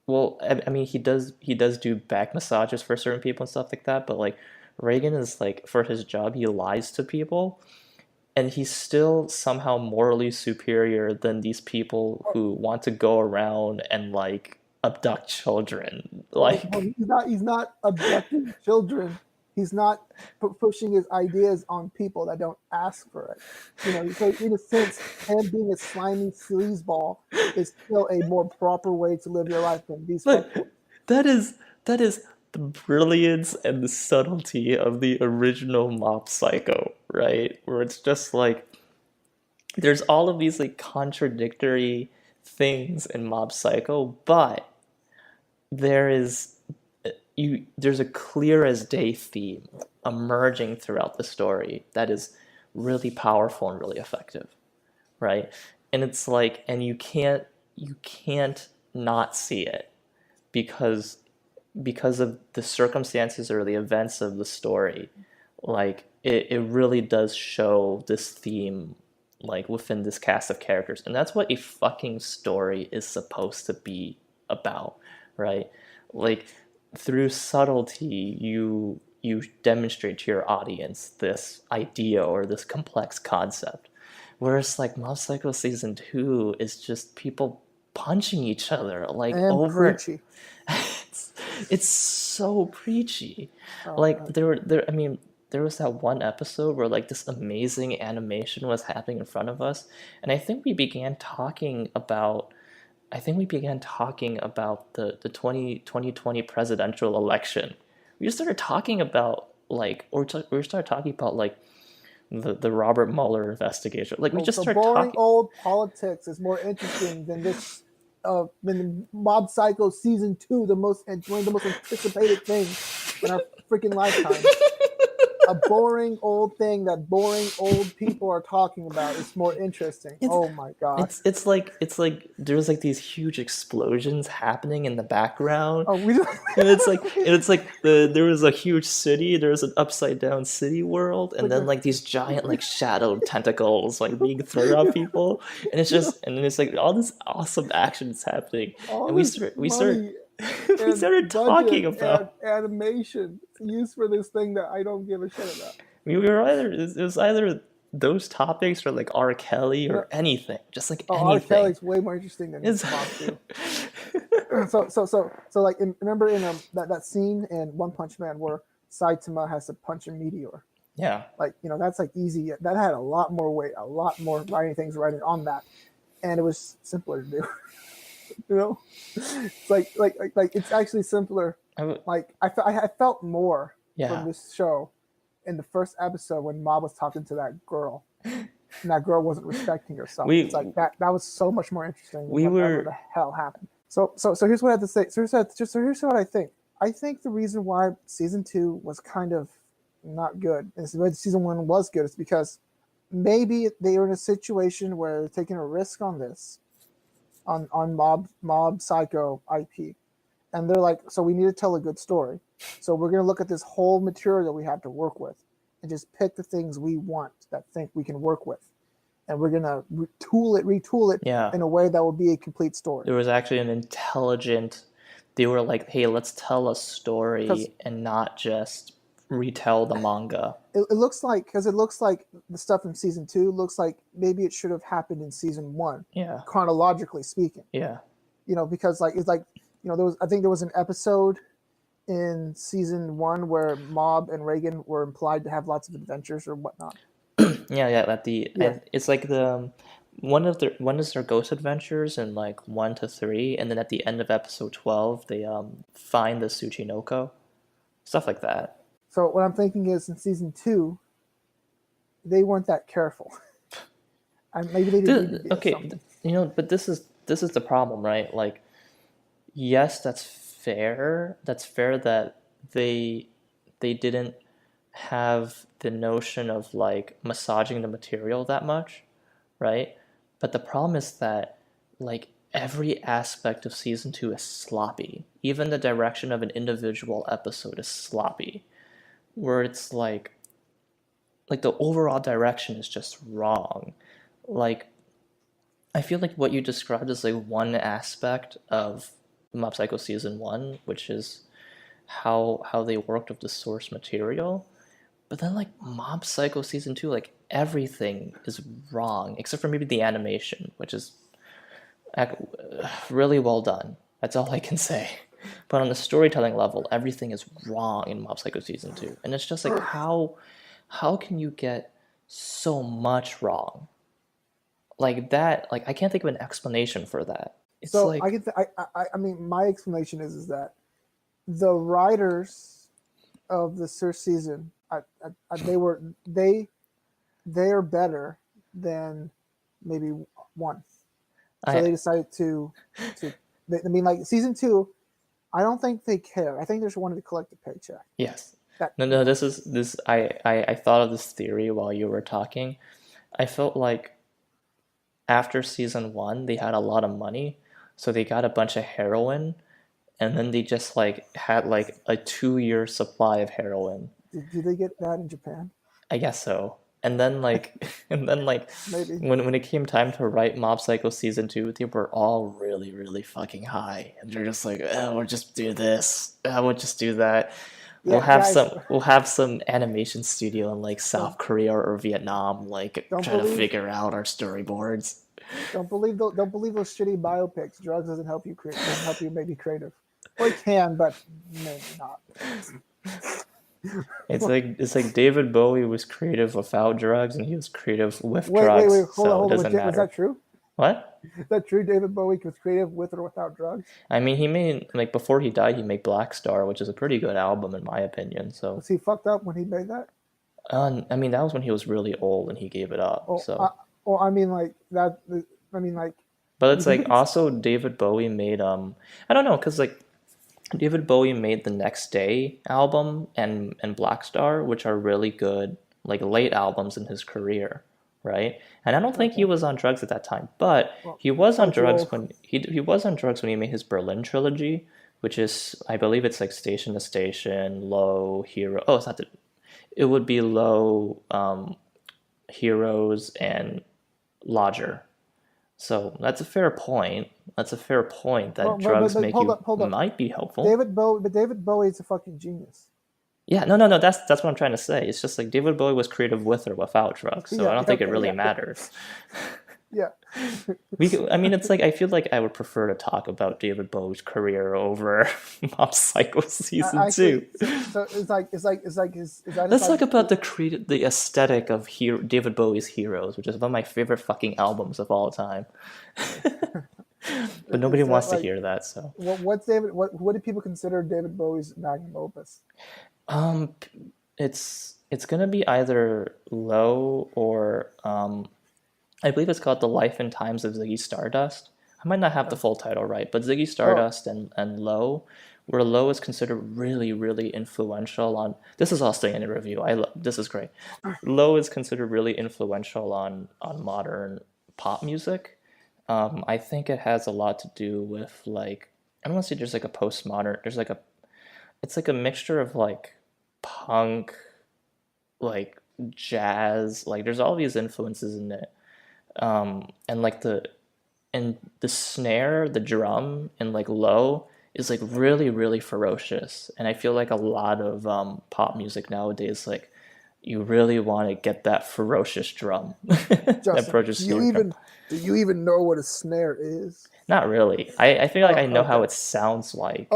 well, I mean he does do back massages for certain people and stuff like that, but like Reagan is like for his job he lies to people and he's still somehow morally superior than these people who want to go around and like abduct children. Well, Like, he's not abducting children. He's not pushing his ideas on people that don't ask for it. So in a sense, him being a slimy sleazeball is still a more proper way to live your life than these look, fuckboys. that is the brilliance and the subtlety of the original Mob Psycho, right? Where it's just like there's all of these like contradictory things in Mob Psycho, but there is there's a clear as day theme emerging throughout the story that is really powerful and really effective, right? And it's like, and you can't not see it because of the circumstances or the events of the story. Like it really does show this theme like within this cast of characters, and that's what a fucking story is supposed to be about, right? Like through subtlety you demonstrate to your audience this idea or this complex concept, whereas like Mob Psycho season 2 is just people punching each other like And over. preachy. it's, it's so preachy. Oh Like man. I mean there was that one episode where like this amazing animation was happening in front of us, and I think we began talking about the 2020 presidential election. We just started talking about like we started talking about like the Robert Mueller investigation. Like we just So started boring talking. old politics is more interesting than this. Than Mob Psycho season 2, one of the most anticipated things in our freaking lifetime. A boring old thing that boring old people are talking about is more interesting. It's Oh my gosh. it's like there's like these huge explosions happening in the background. Oh, we just, And there was a huge city, there was an upside down city world, and like then like these giant like shadowed tentacles like being thrown at people, and it's like all this awesome action is happening, all and we this started we started money we and started talking budget and about. animation used for this thing that I don't give a shit about. I mean, we were either it was either those topics or like R. Kelly You know, or anything, just like oh, R. anything. Kelly's way more interesting than It's Mob 2. So like remember in that scene in One Punch Man where Saitama has to punch a meteor. yeah. Like that's like easy. That had a lot more weight, a lot more writing on that, and it was simpler to do. It's like it's actually simpler. Like I felt more Yeah. from this show in the first episode when Mob was talking to that girl, and that girl wasn't respecting herself. It's like that was so much more interesting than whatever the hell happened. So here's what I have to say. So here's what I think. I think the reason why season 2 was kind of not good, and season 1 was good, is because maybe they were in a situation where they're taking a risk on this, on Mob Psycho IP, and they're like, so we need to tell a good story. So we're going to look at this whole material we have to work with and just pick the things we want that think we can work with. And we're going to retool it Yeah. in a way that will be a complete story. There was actually an intelligent, they were like, hey, let's tell a story and not just retell the manga. It looks like the stuff in season 2 looks like maybe it should have happened in season 1. Yeah. Chronologically speaking. Yeah. Because I think there was an episode in season 1 where Mob and Reigen were implied to have lots of adventures or whatnot. Yeah, yeah. At the Yeah. it's like the one is their ghost adventures in like 1 to 3, and then at the end of episode 12, they find the Tsuchinoko, stuff like that. So what I'm thinking is in season 2, they weren't that careful. And maybe they didn't need to be or Okay, something. but this is the problem, right? Like, yes, that's fair. That's fair that they they didn't have the notion of like massaging the material that much, right? But the problem is that like every aspect of season 2 is sloppy. Even the direction of an individual episode is sloppy, where it's like the overall direction is just wrong. Like I feel like what you described is like one aspect of Mob Psycho season 1, which is how they worked with the source material. But then like Mob Psycho season 2, like everything is wrong except for maybe the animation, which is really well done. That's all I can say. But on the storytelling level, everything is wrong in Mob Psycho season 2, and it's just like how can you get so much wrong like that? Like I can't think of an explanation for that. It's So I like get. I mean, my explanation is that the writers of the first season, they are better than maybe one. So I they decided to. I mean, like season 2, I don't think they care. I think they just wanted to collect a paycheck. yes. That No, this is this I thought of this theory while you were talking. I felt like after season 1 they had a lot of money, so they got a bunch of heroin, and then they just like had like a 2 year supply of heroin. do they get that in Japan? I guess so. And then like and then like Maybe. when it came time to write Mob Psycho season 2, they were all really, really fucking high. And they're just like, oh, we'll just do this. Oh, we'll just do that. We'll Yeah, have guys. some animation studio in like Don't, South Korea or Vietnam, like don't trying to believe figure out our storyboards. don't believe those shitty biopics. Drugs doesn't help you create. Doesn't help you make creative. Well, it can, but maybe not. It's like David Bowie was creative without drugs, and he was creative with Wait. drugs, Hold on, so it hold on. doesn't Was matter. that true? What? Is that true? David Bowie was creative with or without drugs. I mean, he made like before he died, he made Black Star, which is a pretty good album in my opinion. So, Was he fucked up when he made that? I mean, that was when he was really old and he gave it up. Oh, So, I mean, like that. I mean, like but do it's like people? also David Bowie made I don't know, cause like David Bowie made the Next Day album and Black Star, which are really good like late albums in his career, right? And I don't think he Okay. was on drugs at that time, but Well, he was on probably too drugs old. when he was on drugs when he made his Berlin trilogy, which is I believe it's like Station to Station, Low, Hero. Oh, it's not the. It would be Low, Heroes, and Lodger. So that's a fair point. That's a fair point that drugs But make you hold up. might be helpful. David Bowie is a fucking genius. Yeah, no. That's what I'm trying to say. It's just like David Bowie was creative with or without drugs, so Yeah, I don't think it okay, really yeah, matters. yeah. I mean, it's like I feel like I would prefer to talk about David Bowie's career over Mob Psycho season Actually, two. so is that his Let's like? talk about the aesthetic of David Bowie's Heroes, which is one of my favorite fucking albums of all time. But nobody Is that wants to like hear that, so. what's David? What do people consider David Bowie's magnum opus? Um, it's gonna be either Low or I believe it's called The Life and Times of Ziggy Stardust. I might not have the Uh, full title right, but Ziggy oh, Stardust and Low, where Low is considered really, really influential on. This is all staying in a review. This is great. Low is considered really influential on modern pop music. I think it has a lot to do with like I don't want to say there's like a postmodern. There's like a it's like a mixture of like punk, like jazz. Like there's all these influences in it. And like the snare, the drum, and like Low is like really, really ferocious. And I feel like a lot of pop music nowadays, like you really want to get that ferocious drum, that Justin, ferocious snare drum. do you even know what a snare is? Not really. I feel like Oh, I know how okay. it sounds like.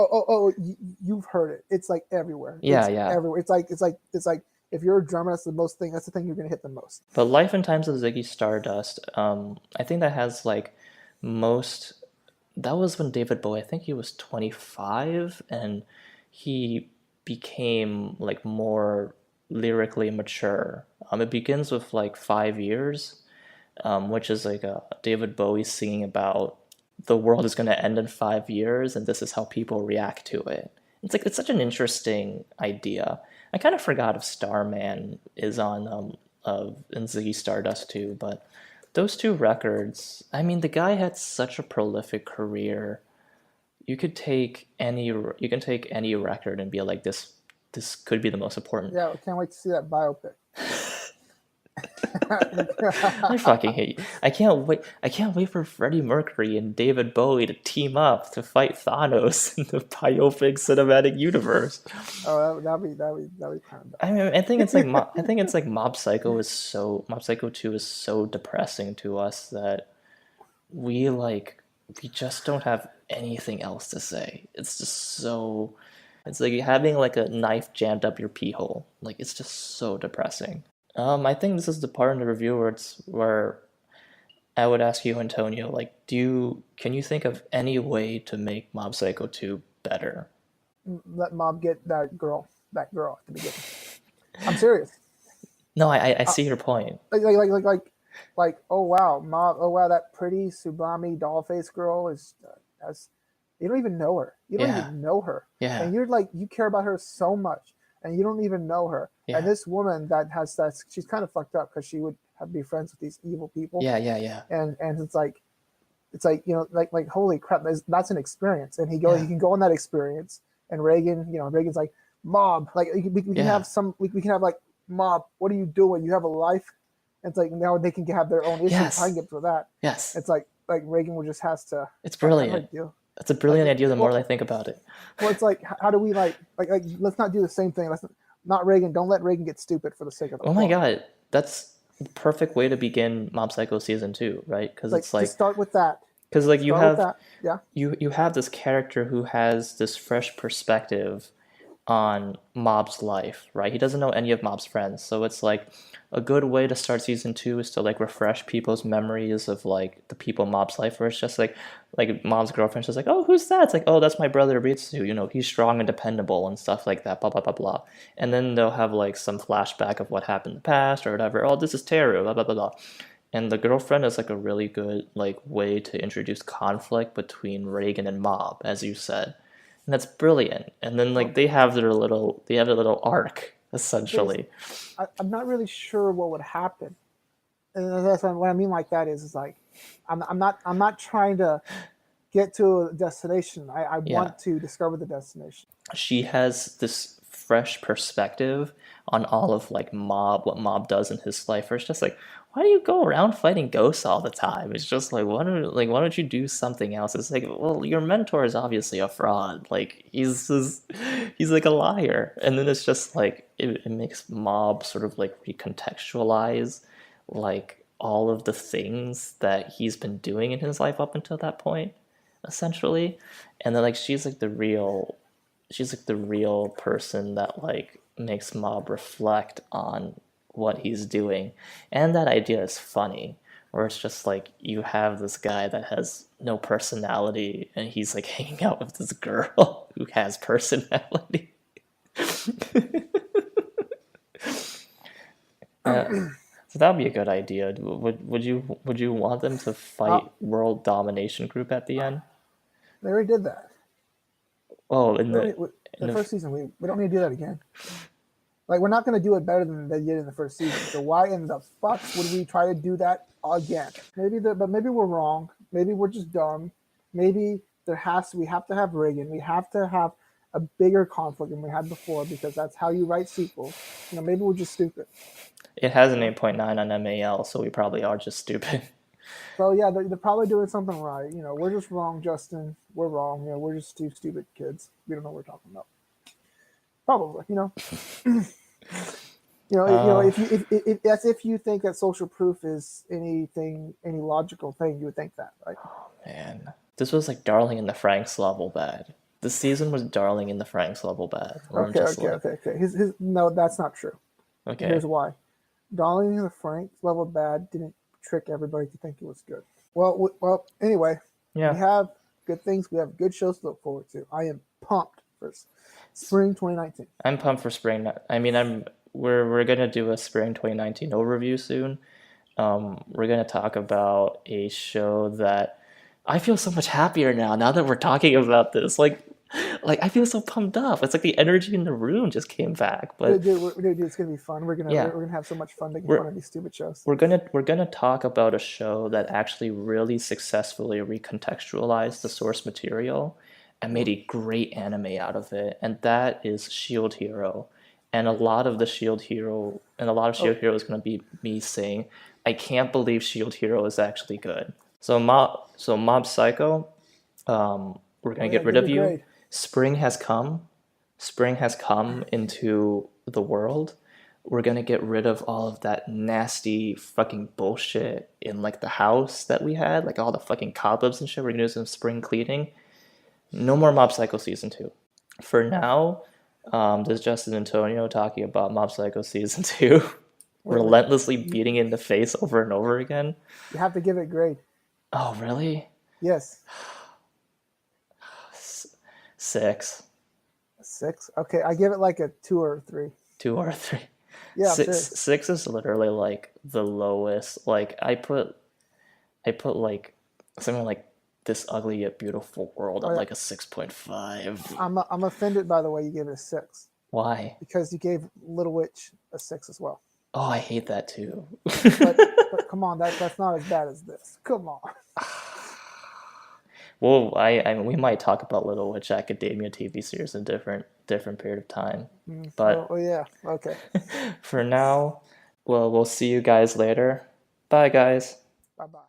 You've heard it. It's like everywhere. Yeah, It's yeah. everywhere. It's like if you're a drummer, that's the thing you're gonna hit the most. But Life and Times of Ziggy Stardust, I think that has like most. That was when David Bowie, I think he was 25, and he became like more lyrically mature. It begins with like 5 years, which is like David Bowie singing about the world is going to end in 5 years, and this is how people react to it. It's such an interesting idea. I kind of forgot if Starman is on in Ziggy Stardust too, but those two records. I mean, the guy had such a prolific career. You can take any record and be like this. This could be the most important. Yeah, I can't wait to see that biopic. I fucking hate you. I can't wait. I can't wait for Freddie Mercury and David Bowie to team up to fight Thanos in the biopic cinematic universe. Oh, that'd be kind of. I mean, I think it's like Mob Psycho 2 is so depressing to us that we just don't have anything else to say. It's just so. It's like having like a knife jammed up your pee hole. Like it's just so depressing. I think this is the part in the review where I would ask you, Antonio, like, can you think of any way to make Mob Psycho 2 better? Let Mob get that girl at the beginning. I'm serious. No, I see your point. Like, oh wow, Mob, oh wow, that pretty Subami doll face girl is, you don't even know her. You don't even know her. Yeah. And you're like, you care about her so much, and you don't even know her. Yeah. And this woman she's kind of fucked up because she would be friends with these evil people. Yeah. And it's like like holy crap, that's an experience. And he can go on that experience. And Reigen's like, Mob, like we can have we can have like, Mob, what are you doing? You have a life. And it's like now they can have their own issues. Yes. I can get through that. Yes. It's like Reigen will just has to. It's brilliant. That's a brilliant idea. The more I think about it. Well, it's like, how do we like let's not do the same thing. Let's not Reigen. Don't let Reigen get stupid for the sake of the. Oh my god, that's the perfect way to begin Mob Psycho season 2, right? Because it's like just start with that. Because like you have you have this character who has this fresh perspective on Mob's life, right? He doesn't know any of Mob's friends, so it's like a good way to start season 2 is to like refresh people's memories of like the people in Mob's life, where it's just like Mob's girlfriend's just like, oh, who's that? It's like, oh, that's my brother Ritsu, he's strong and dependable and stuff like that, blah blah blah blah. And then they'll have like some flashback of what happened in the past or whatever. Oh, this is Teru, blah blah blah blah. And the girlfriend is like a really good like way to introduce conflict between Reigen and Mob, as you said. And that's brilliant. And then like they have their little arc essentially. I'm not really sure what would happen, and that's what I mean. Like that is like, I'm not trying to get to a destination. I want to discover the destination. She has this fresh perspective on all of like what Mob does in his life. Where it's just like, why do you go around fighting ghosts all the time? It's just like, why don't you do something else? It's like, well, your mentor is obviously a fraud. Like he's like a liar. And then it's just like it makes Mob sort of like recontextualize like all of the things that he's been doing in his life up until that point, essentially. And then like she's like the real person that like makes Mob reflect on what he's doing. And that idea is funny, where it's just like you have this guy that has no personality and he's like hanging out with this girl who has personality. So that would be a good idea. Would you want them to fight World Domination Group at the end? They already did that. Oh, in the first season, we don't need to do that again. Like, we're not going to do it better than they did in the first season. So why in the fuck would we try to do that again? But maybe we're wrong. Maybe we're just dumb. Maybe we have to have Reigen. We have to have a bigger conflict than we had before, because that's how you write sequels. Maybe we're just stupid. It has an 8.9 on MAL, so we probably are just stupid. So yeah, they're probably doing something right. We're just wrong, Justin. We're wrong. We're just two stupid kids. We don't know what we're talking about. Probably, if you think that Social Proof is any logical thing, you would think that, right? Oh man, this was like Darling in the Franxx level bad. This season was Darling in the Franxx level bad. Okay. No, that's not true. And here's Okay. why. Darling in the Franxx level bad didn't trick everybody to think it was good. Well. Anyway, we Yeah. have good things. We have good shows to look forward to. I am pumped for spring 2019. I'm pumped for spring. I mean, we're gonna do a spring 2019 overview soon. We're gonna talk about a show that I feel so much happier now that we're talking about this. Like I feel so pumped up. It's like the energy in the room just came back. But Dude, it's gonna be fun. yeah, We're gonna have so much fun making we're fun of these stupid shows. we're gonna talk about a show that actually really successfully recontextualized the source material and made a great anime out of it, and that is Shield Hero. And a lot of Shield Oh, Hero is gonna be me saying, I can't believe Shield Hero is actually good. So Mob Psycho, we're oh gonna yeah, get rid give it of a you. grade. Spring has come. Spring has come into the world. We're gonna get rid of all of that nasty fucking bullshit in like the house that we had, like all the fucking cobwebs and shit. We're gonna do some spring cleaning. No more Mob Psycho season 2. For now, there's Justin Antonio talking about Mob Psycho season 2, Wait. relentlessly beating it in the face over and over again. You have to give it a grade. Oh, really? Yes. 6, A 6. Okay, I give it like a 2 or 3. 2 or 3. Yeah, I'm serious. 6 is literally like the lowest. Like I put like something like This Ugly Yet Beautiful World Oh at yeah. like a 6.5. I'm offended by the way you gave it a 6 Why? because you gave Little Witch a 6 as well. Oh, I hate that too. But come on, that's not as bad as this. Come on. Well, I mean, we might talk about Little Witch Academia TV series in a different period of time. But Yeah. Okay. for now, well, we'll see you guys later. Bye, guys. Bye bye.